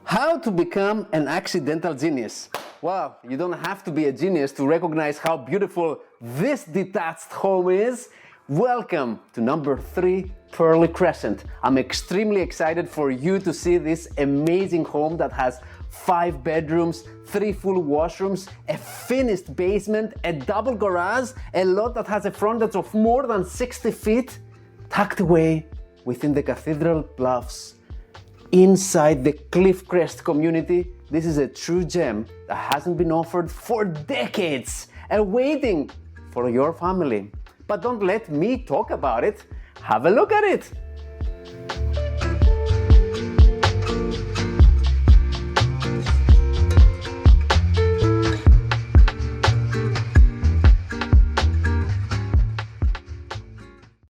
How to become an accidental genius? Well, you don't have to be a genius to recognize how beautiful this detached home is. Welcome to number 3, Purley Crescent. I'm extremely excited for you to see this amazing home that has 5 bedrooms, 3 full washrooms, a finished basement, a double garage, a lot that has a frontage of more than 60 feet, tucked away within the Cathedral Bluffs. Inside the cliff crest community, this is a true gem that hasn't been offered for decades and waiting for your family. But don't let me talk about it. Have a look at it.